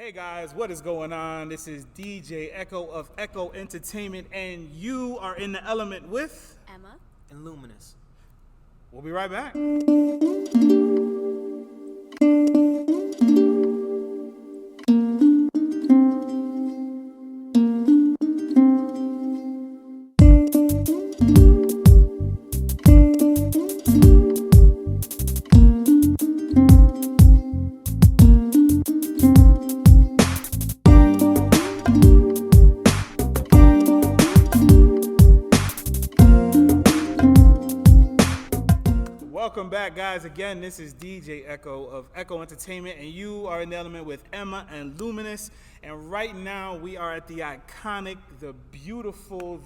Hey guys, what is going on? This is DJ Echo of Echo Entertainment, and you are in the element with Emma and Luminous. We'll be right back. Welcome back, guys. Again, this is DJ Echo of Echo Entertainment, and you are in the element with Emma and Luminous. And right now, we are at the iconic, the beautiful,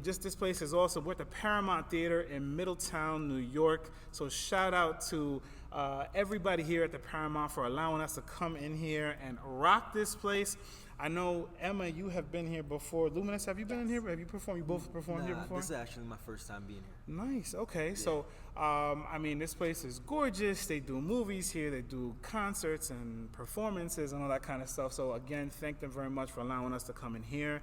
just this place is awesome. We're at the Paramount Theater in Middletown, New York. So shout out to everybody here at the Paramount for allowing us to come in here and rock this place. I know, Emma, you have been here before. Luminous, have you been in here? Have you performed? You both performed here before? This is actually my first time being here. Nice. Okay. Yeah. So, this place is gorgeous. They do movies here. They do concerts and performances and all that kind of stuff. So, again, thank them very much for allowing us to come in here.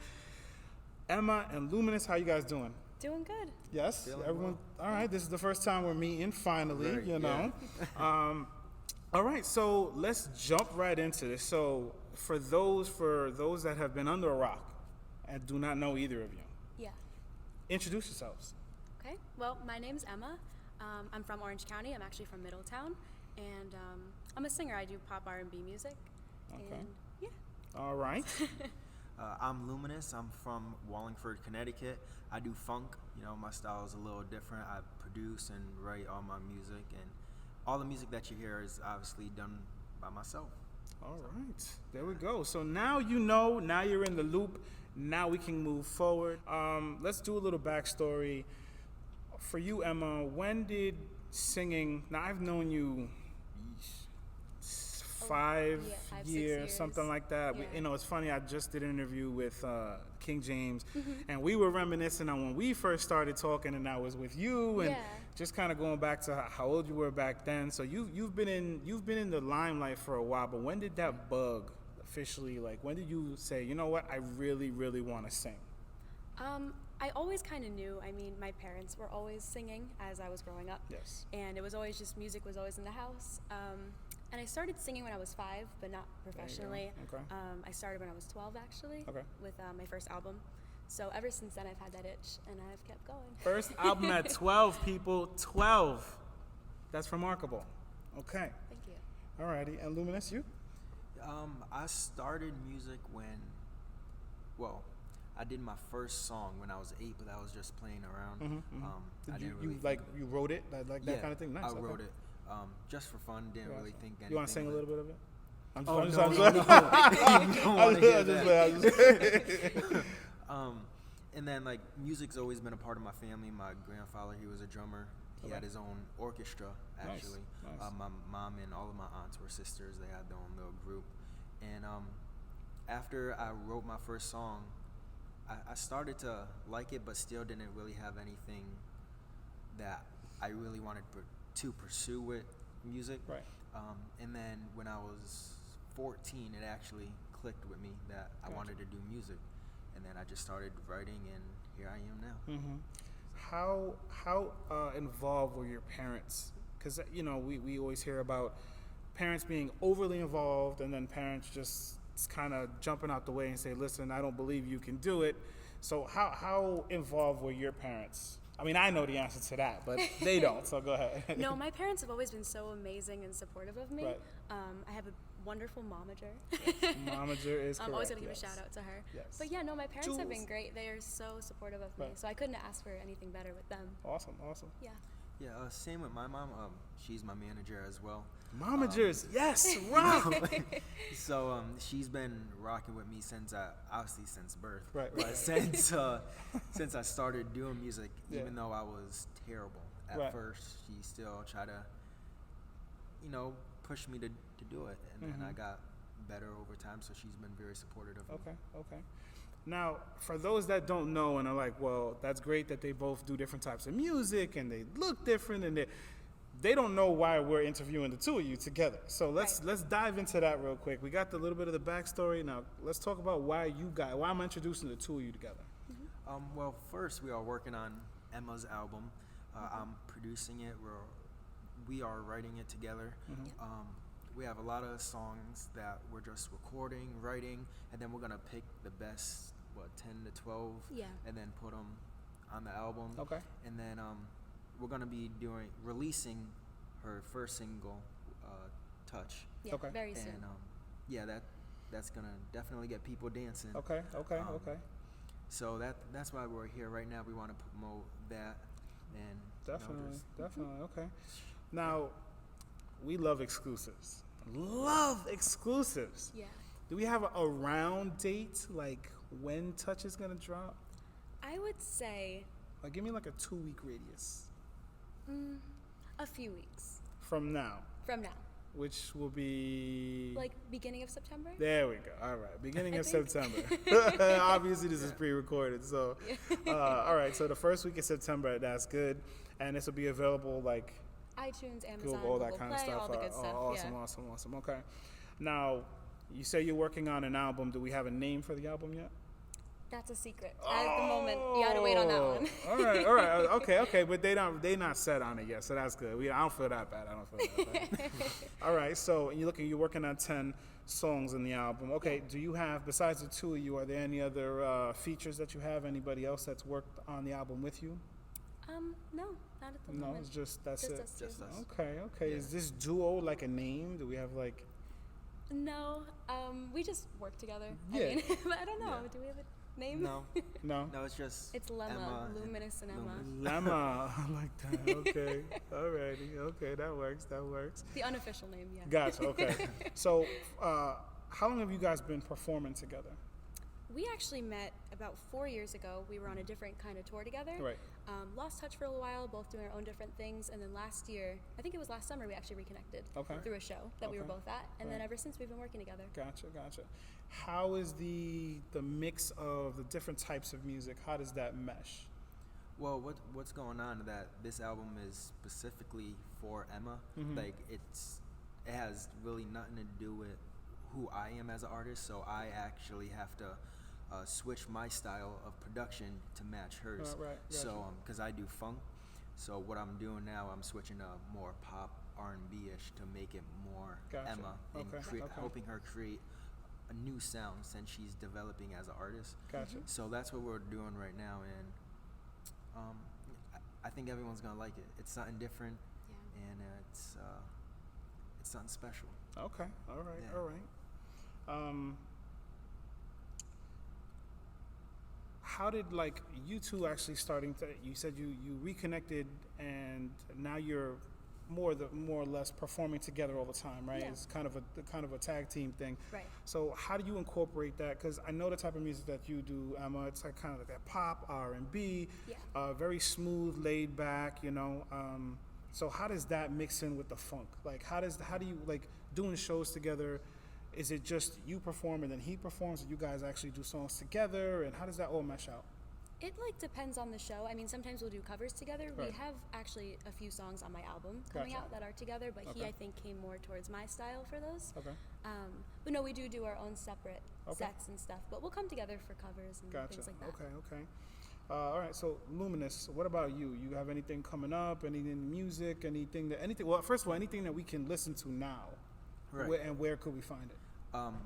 Emma and Luminous, how you guys doing? doing good. Yes? Feeling Everyone? well. All right. This is the first time we're meeting, finally, Right, you know. yeah. All right. So, let's jump right into this. So, for those that have been under a rock and do not know either of you, Yeah. introduce yourselves. Okay. Well, my name's Emma. I'm from Orange County. I'm actually from Middletown, and I'm a singer. I do pop R&B music. Okay. And yeah. All right. I'm Luminous. I'm from Wallingford, Connecticut. I do funk. You know, my style is a little different. I produce and write all my music, and all the music that you hear is obviously done by myself. All right, there we go. So now you know, now you're in the loop. Now we can move forward. Let's do a little backstory. For you, Emma, when did singing, now I've known you 5 6 years, years. something like that. Yeah. It's funny, I just did an interview with King James, and we were reminiscing on when we first started talking, and I was with you, and Yeah. just kind of going back to how old you were back then. So you've been in the limelight for a while, but when did that bug officially, like, when did you say, you know what, I really, really want to sing? I always kind of knew. I mean, my parents were always singing as I was growing up. Yes. And it was always just music was always in the house. And I started singing when I was 5, but not professionally. Okay. I started when I was 12, actually, Okay. with my first album. So ever since then, I've had that itch, and I've kept going. First album at 12, people. 12. That's remarkable. Okay. Thank you. Alrighty. And Luminous, you? I started music I did my first song when I was 8, but I was just playing around. I didn't really think of it. You wrote it, like that kind of thing? Nice. I okay. wrote it just for fun. Didn't really think anything. You want to sing a little bit of it? No. You don't I want to hear that. just And then, like, music's always been a part of my family. My grandfather, he was a drummer. He had his own orchestra, actually. Nice. My mom and all of my aunts were sisters. They had their own little group. And after I wrote my first song, I started to like it, but still didn't really have anything that I really wanted to pursue with music. Right. And then when I was 14, it actually clicked with me that I wanted to do music. And then I just started writing, and here I am now. Mm-hmm. How involved were your parents? Because, we always hear about parents being overly involved, and then parents just kind of jumping out the way and say, listen, I don't believe you can do it. So how involved were your parents? I mean, I know the answer to that, but they don't, so go ahead. No, my parents have always been so amazing and supportive of me. Right. I have a wonderful momager. Momager is correct. I'm always going to give yes. a shout out to her. Yes. But yeah, no, my parents have Jules. been great. They are so supportive of me. Right. So I couldn't ask for anything better with them. Awesome. Yeah. Yeah, same with my mom. She's my manager as well. Momagers, yes, rock. So she's been rocking with me since birth. Right. But since I started doing music, Yeah. even though I was terrible at Right. first, she still tried to, push me to do it, and then I got better over time. So she's been very supportive of me. Okay. Now, for those that don't know and are like, well, that's great that they both do different types of music and they look different, and they don't know why we're interviewing the two of you together. So let's Right. dive into that real quick. We got the little bit of the backstory. Now let's talk about why I'm introducing the two of you together. Well, first we are working on Emma's album. I'm producing it. We are writing it together. We have a lot of songs that we're just recording, writing, and then we're gonna pick the best, 10 to 12, Yeah. and then put them on the album. Okay. And then we're gonna be releasing her first single, "Touch," Yeah, Okay. very soon. and yeah, that's gonna definitely get people dancing. Okay. So that's why we're here right now. We want to promote that, and Definitely. Okay. Now, we love exclusives. Love exclusives. Yeah. Do we have a round date, like when Touch is gonna drop? I would say Like, give me like a 2-week radius a few weeks from now, from now. which will be Like beginning of September? There we go. All right, beginning I of think. September. Obviously, this is pre-recorded, so all right. So the first week of September, that's good, and this will be available like iTunes, Amazon, Google, all Google that kind Play, of stuff. all the good stuff. Awesome, yeah. awesome. Okay. Now, you say you're working on an album. Do we have a name for the album yet? That's a secret. At the moment, you gotta wait on that one. All right. Okay. But they not set on it yet, so that's good. I don't feel that bad. All right. So you're working on 10 songs in the album. Okay. Do you have, besides the two of you, are there any other features that you have? Anybody else that's worked on the album with you? No, not at the No, moment. it's just that's Just it. us two. Just us. Okay. Yeah. Is this duo like a name? Do we have like? No, we just work together. Yeah. I mean, but I don't know. Yeah. Do we have a name? No, No. it's just It's Lemma, Emma Luminous and Emma. Luminous. Lemma. I like that. Okay. Alrighty. Okay. That works. The unofficial name, yeah. Gotcha. Okay. So, how long have you guys been performing together? We actually met about 4 years ago. We were on a different kind of tour together. Right. Lost touch for a little while, both doing our own different things. And then last year, I think it was last summer, we actually reconnected Okay. through a show that we were Okay. both at. And then Right. ever since, we've been working together. Gotcha. How is the mix of the different types of music? How does that mesh? Well, what's going on? That this album is specifically for Emma. Like it has really nothing to do with who I am as an artist. So I actually have to switch my style of production to match hers. Right. So Gotcha. because I do funk, so what I'm doing now, I'm switching to more pop R&B ish to make it more Gotcha. Emma, and Okay. helping her create a new sound since she's developing as an artist. Gotcha. So that's what we're doing right now, and I think everyone's gonna like it. It's something different, Yeah. and it's something special. Okay. All right. Yeah. All right. How did like you two actually starting to? You said you reconnected, and now you're more or less performing together all the time, right? Yeah. It's kind of a tag team thing. Right. So how do you incorporate that? Because I know the type of music that you do, Emma. It's like kind of like that pop R&B, Yeah. very smooth, laid back. So how does that mix in with the funk? Like how do you like doing shows together? Is it just you perform and then he performs, and you guys actually do songs together? And how does that all mesh out? It like depends on the show. I mean, sometimes we'll do covers together. Right. We have actually a few songs on my album coming Gotcha. out that are together, but he Okay. I think came more towards my style for those. Okay. But no, we do our own separate Okay. sets and stuff. But we'll come together for covers and Gotcha. things like that. Okay. All right. So Luminous, what about you? You have anything coming up? Anything in music? Anything? Well, first of all, anything that we can listen to now? Right. Where could we find it?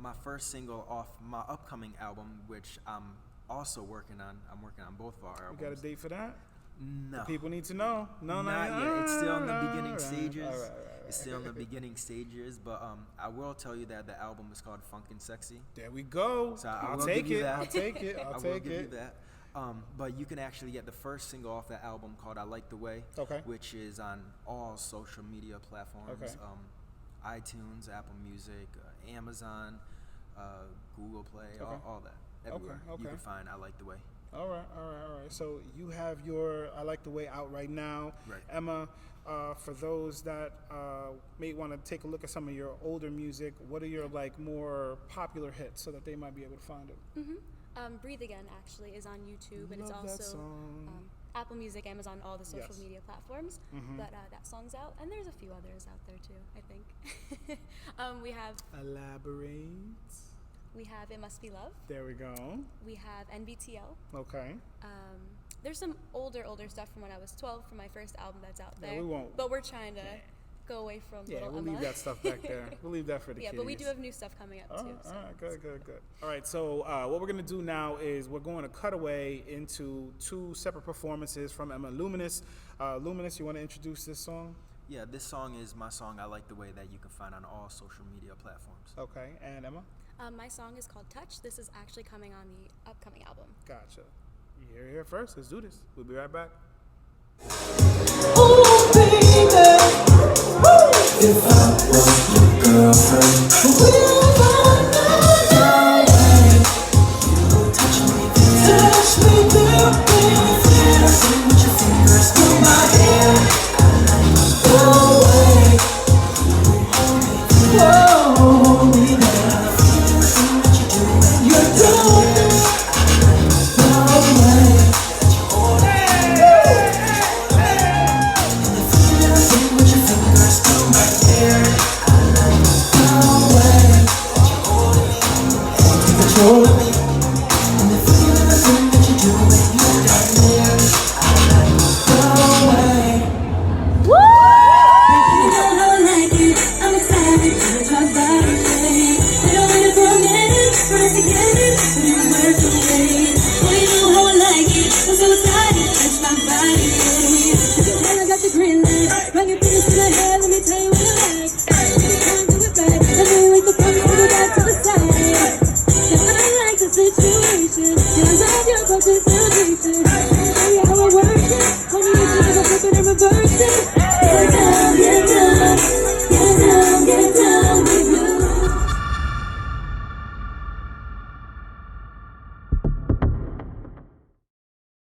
My first single off my upcoming album, which I'm also working on. I'm working on both of our You albums. got a date for that? No. People need to know. No, Not yet. It's still in the beginning Alright, stages. alright. It's still in the beginning stages, but I will tell you that the album is called Funkin' Sexy. There we go. So I I'll will take give you it. that. I'll take it. I I'll will take give you it. that. But you can actually get the first single off that album called I Like the Way, Okay. which is on all social media platforms. Okay. iTunes, Apple Music, Amazon, Google Play, Okay. all that. Everywhere. Okay. You can find I Like the Way. All right. So you have your I Like the Way out right now. Right. Emma, for those that may want to take a look at some of your older music, what are your like more popular hits so that they might be able to find it? Breathe Again actually is on YouTube, and it's Love that also song. Apple Music, Amazon, all the social Yes. media platforms. But that song's out, and there's a few others out there too, I think. We have Elaborate. It Must Be Love. There we go. We have NBTL. Okay. There's some older stuff from when I was 12 from my first album that's out there. Yeah, we won't. But we're trying to go away from Yeah, little we'll Emma. leave that stuff back there. We'll leave that for the Yeah, kids. but we do have new stuff coming up too. All right, good. All right, so what we're gonna do now is we're going to cut away into two separate performances from Emma and Luminous. Luminous, you want to introduce this song? Yeah, this song is my song, I Like the Way, that you can find on all social media platforms. Okay, and Emma? My song is called Touch. This is actually coming on the upcoming album. Gotcha. You hear it here first. Let's do this. We'll be right back. Oh, baby, if I was your girlfriend,